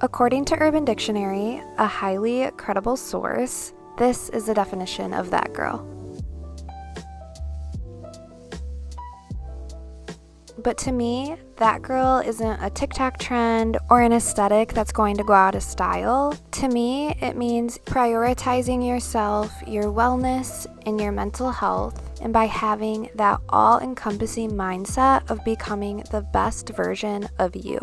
According to Urban Dictionary, a highly credible source, this is the definition of that girl. But to me, that girl isn't a TikTok trend or an aesthetic that's going to go out of style. To me, it means prioritizing yourself, your wellness, and your mental health, and by having that all-encompassing mindset of becoming the best version of you.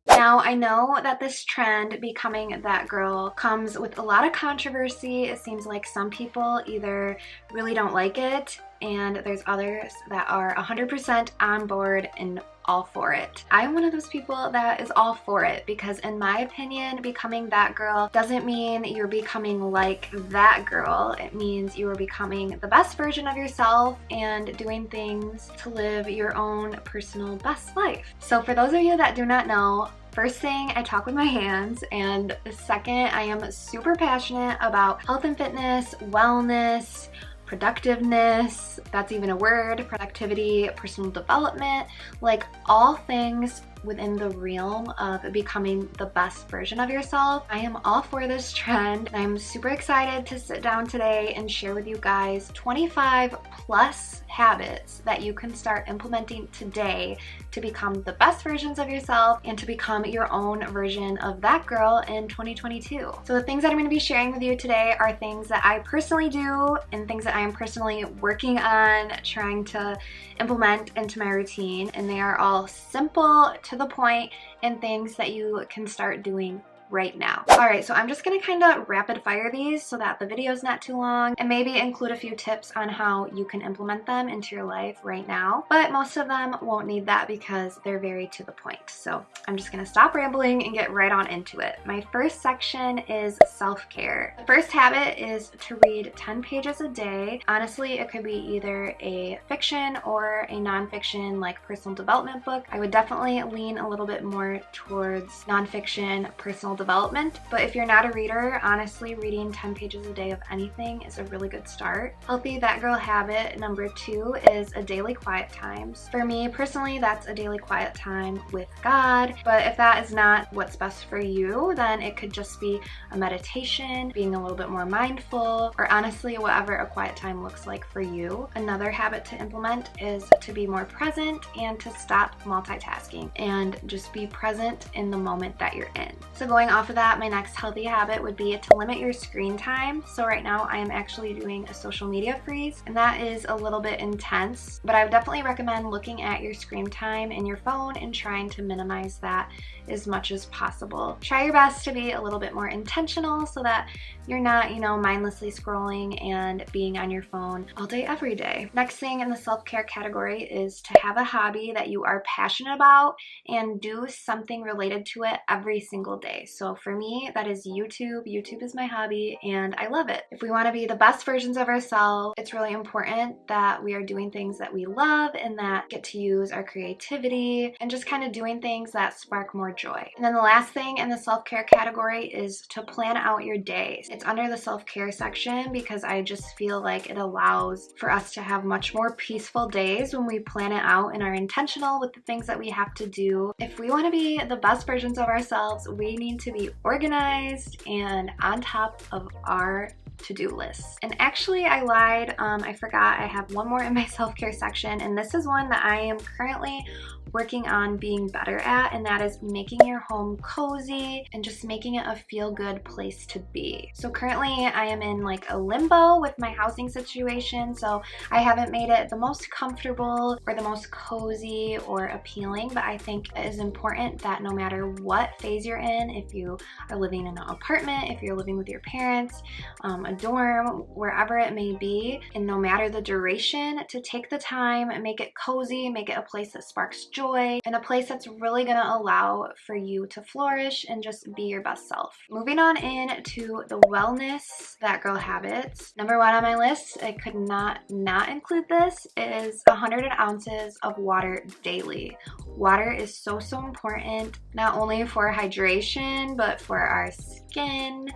Now, I know that this trend, becoming that girl, comes with a lot of controversy. It seems like some people either really don't like it, and there's others that are 100% on board and all for it. I'm one of those people that is all for it because in my opinion, becoming that girl doesn't mean you're becoming like that girl. It means you are becoming the best version of yourself and doing things to live your own personal best life. So for those of you that do not know, first thing, I talk with my hands, and second, I am super passionate about health and fitness, wellness, productiveness, that's even a word, productivity, personal development, like all things within the realm of becoming the best version of yourself. I am all for this trend. I'm super excited to sit down today and share with you guys 25 plus habits that you can start implementing today to become the best versions of yourself and to become your own version of that girl in 2022. So the things that I'm going to be sharing with you today are things that I personally do and things that I am personally working on trying to implement into my routine, and they are all simple, to the point, and things that you can start doing right now. Alright, so I'm just gonna kind of rapid fire these so that the video is not too long, and maybe include a few tips on how you can implement them into your life right now, but most of them won't need that because they're very to the point. So I'm just gonna stop rambling and get right on into it. My first section is self-care. The first habit is to read 10 pages a day. Honestly, it could be either a fiction or a nonfiction like personal development book. I would definitely lean a little bit more towards nonfiction, personal development, but if you're not a reader, honestly, reading 10 pages a day of anything is a really good start. Healthy That Girl habit number 2 is a daily quiet times. For me personally, that's a daily quiet time with God, but if that is not what's best for you, then it could just be a meditation, being a little bit more mindful, or honestly, whatever a quiet time looks like for you. Another habit to implement is to be more present and to stop multitasking and just be present in the moment that you're in. So going off of that, my next healthy habit would be to limit your screen time. So right now I am actually doing a social media freeze, and that is a little bit intense, but I would definitely recommend looking at your screen time in your phone and trying to minimize that as much as possible. Try your best to be a little bit more intentional so that you're not, mindlessly scrolling and being on your phone all day, every day. Next thing in the self-care category is to have a hobby that you are passionate about and do something related to it every single day. So for me, that is YouTube. YouTube is my hobby and I love it. If we want to be the best versions of ourselves, it's really important that we are doing things that we love and that get to use our creativity and just kind of doing things that spark more joy. And then the last thing in the self-care category is to plan out your day. It's under the self-care section because I just feel like it allows for us to have much more peaceful days when we plan it out and are intentional with the things that we have to do. If we want to be the best versions of ourselves, we need to be organized and on top of our to-do lists. And actually I lied, I forgot I have one more in my self-care section, and this is one that I am currently working on being better at, and that is making your home cozy and just making it a feel-good place to be. So currently I am in like a limbo with my housing situation, so I haven't made it the most comfortable or the most cozy or appealing, but I think it is important that no matter what phase you're in, if you are living in an apartment, if you're living with your parents, a dorm, wherever it may be, and no matter the duration, to take the time, make it cozy, make it a place that sparks joy, and a place that's really gonna allow for you to flourish and just be your best self. Moving on into the wellness that girl habits. Number 1 on my list, I could not include this, is 100 ounces of water daily. Water is so important, not only for hydration, but for our skin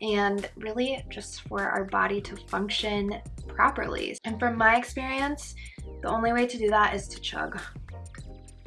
and really just for our body to function properly. And from my experience, the only way to do that is to chug.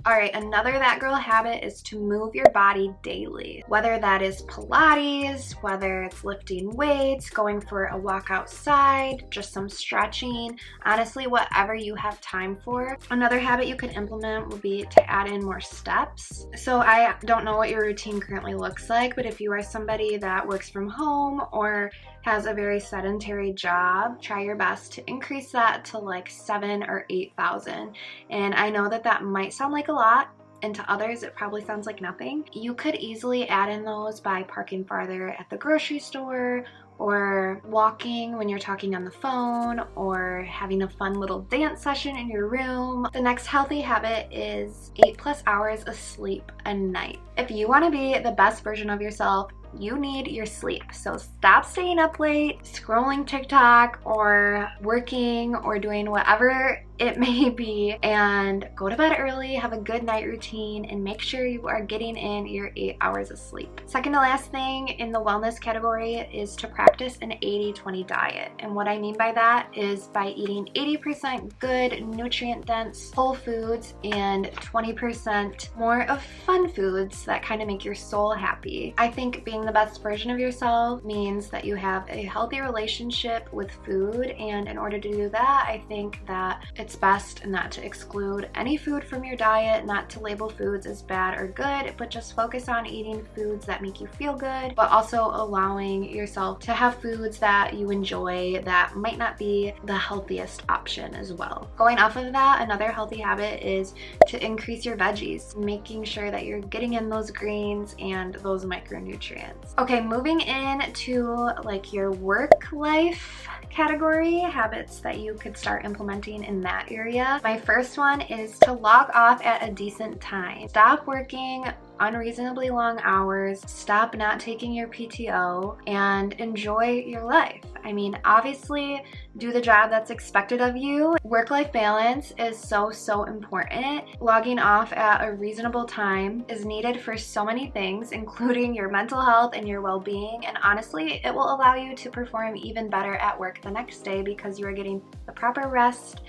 All right, another that girl habit is to move your body daily. Whether that is Pilates, whether it's lifting weights, going for a walk outside, just some stretching, honestly, whatever you have time for. Another habit you can implement would be to add in more steps. So I don't know what your routine currently looks like, but if you are somebody that works from home or has a very sedentary job, try your best to increase that to like 7,000 or 8,000. And I know that that might sound like a lot, and to others it probably sounds like nothing. You could easily add in those by parking farther at the grocery store, or walking when you're talking on the phone, or having a fun little dance session in your room. The next healthy habit is 8+ hours of sleep a night. If you want to be the best version of yourself, you need your sleep. So stop staying up late, scrolling TikTok, or working, or doing whatever it may be, and go to bed early, have a good night routine, and make sure you are getting in your 8 hours of sleep. Second to last thing in the wellness category is to practice an 80-20 diet. And what I mean by that is by eating 80% good, nutrient-dense whole foods and 20% more of fun foods that kind of make your soul happy. I think being the best version of yourself means that you have a healthy relationship with food, and in order to do that, I think that it's best not to exclude any food from your diet, not to label foods as bad or good, but just focus on eating foods that make you feel good, but also allowing yourself to have foods that you enjoy that might not be the healthiest option as well. Going off of that, another healthy habit is to increase your veggies, making sure that you're getting in those greens and those micronutrients. Okay, moving into like your work life category, habits that you could start implementing in that area. My first one is to log off at a decent time. Stop working unreasonably long hours, stop not taking your PTO, and enjoy your life. I mean, obviously, do the job that's expected of you. Work-life balance is so important. Logging off at a reasonable time is needed for so many things, including your mental health and your well-being, and honestly, it will allow you to perform even better at work the next day because you are getting the proper rest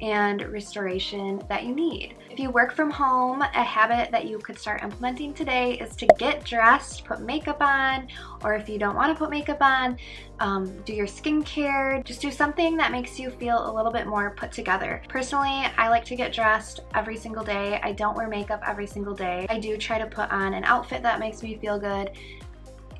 and restoration that you need. If you work from home, a habit that you could start implementing today is to get dressed, put makeup on, or if you don't want to put makeup on, do your skincare. Just do something that makes you feel a little bit more put together. Personally, I like to get dressed every single day. I don't wear makeup every single day. I do try to put on an outfit that makes me feel good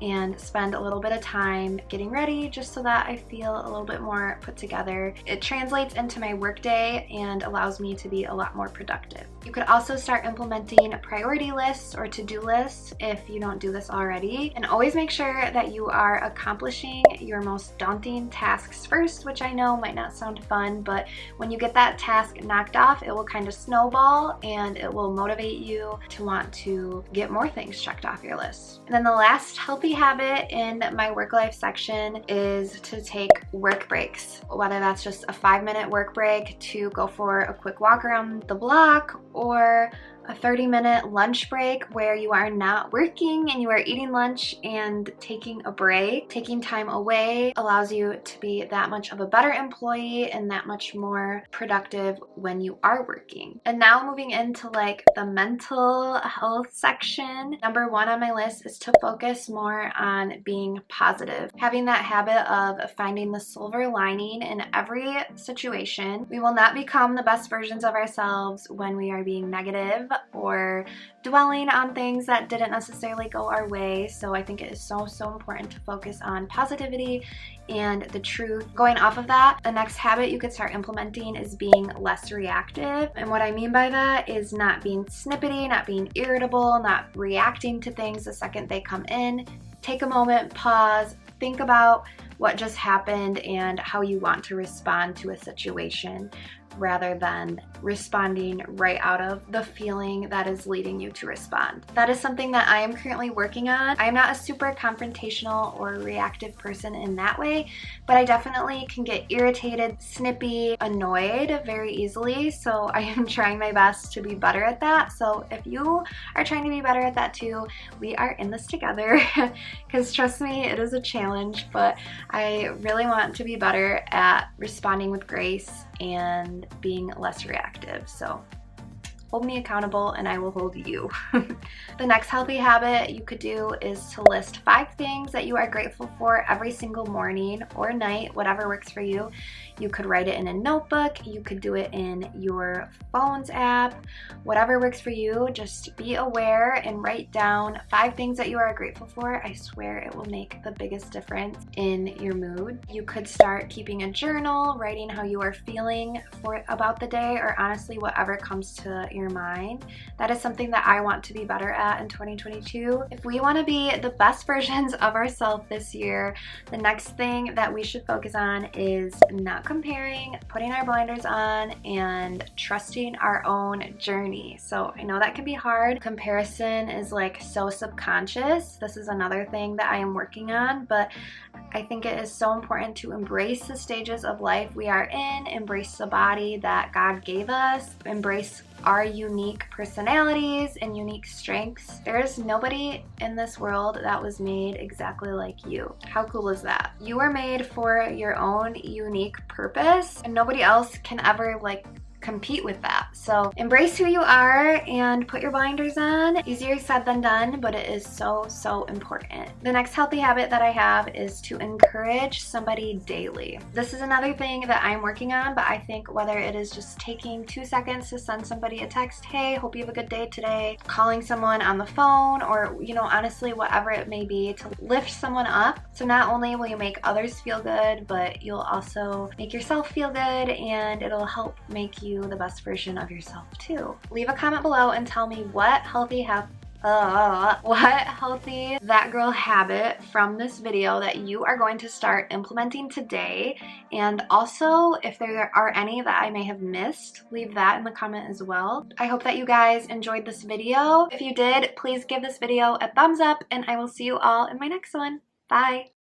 and spend a little bit of time getting ready just so that I feel a little bit more put together. It translates into my workday and allows me to be a lot more productive. You could also start implementing priority lists or to-do lists if you don't do this already, and always make sure that you are accomplishing your most daunting tasks first, which I know might not sound fun, but when you get that task knocked off, it will kind of snowball and it will motivate you to want to get more things checked off your list. And then the last healthy habit in my work life section is to take work breaks, whether that's just a 5-minute work break to go for a quick walk around the block, or a 30-minute lunch break where you are not working and you are eating lunch and taking a break. Taking time away allows you to be that much of a better employee and that much more productive when you are working. And now moving into like the mental health section, number 1 on my list is to focus more on being positive. Having that habit of finding the silver lining in every situation. We will not become the best versions of ourselves when we are being negative or dwelling on things that didn't necessarily go our way. So I think it is so important to focus on positivity and the truth. Going off of that, the next habit you could start implementing is being less reactive. And what I mean by that is not being snippety, not being irritable, not reacting to things the second they come in. Take a moment, pause, think about what just happened and how you want to respond to a situation, rather than responding right out of the feeling that is leading you to respond. That is something that I am currently working on. I am not a super confrontational or reactive person in that way, but I definitely can get irritated, snippy, annoyed very easily. So I am trying my best to be better at that. So if you are trying to be better at that too, we are in this together, because trust me, it is a challenge, but I really want to be better at responding with grace and being less reactive. So hold me accountable and I will hold you. The next healthy habit you could do is to list 5 things that you are grateful for every single morning or night, whatever works for you. You could write it in a notebook, you could do it in your phone's app, whatever works for you. Just be aware and write down 5 things that you are grateful for. I swear it will make the biggest difference in your mood. You could start keeping a journal, writing how you are feeling about the day, or honestly whatever comes to your mind. That is something that I want to be better at in 2022. If we want to be the best versions of ourselves this year, the next thing that we should focus on is not comparing, putting our blinders on, and trusting our own journey. So I know that can be hard. Comparison is like so subconscious. This is another thing that I am working on, but I think it is so important to embrace the stages of life we are in, embrace the body that God gave us, embrace our unique personalities and unique strengths. There is nobody in this world that was made exactly like you. How cool is that? You are made for your own unique purpose, and nobody else can ever compete with that. So embrace who you are and put your blinders on. Easier said than done, but it is so, so important. The next healthy habit that I have is to encourage somebody daily. This is another thing that I'm working on, but I think whether it is just taking 2 seconds to send somebody a text, hey, hope you have a good day today, calling someone on the phone, or honestly, whatever it may be, to lift someone up. So not only will you make others feel good, but you'll also make yourself feel good, and it'll help make you the best version of yourself too. Leave a comment below and tell me what healthy that girl habit from this video that you are going to start implementing today. And also, if there are any that I may have missed, leave that in the comment as well. I hope that you guys enjoyed this video. If you did, please give this video a thumbs up, and I will see you all in my next one. Bye!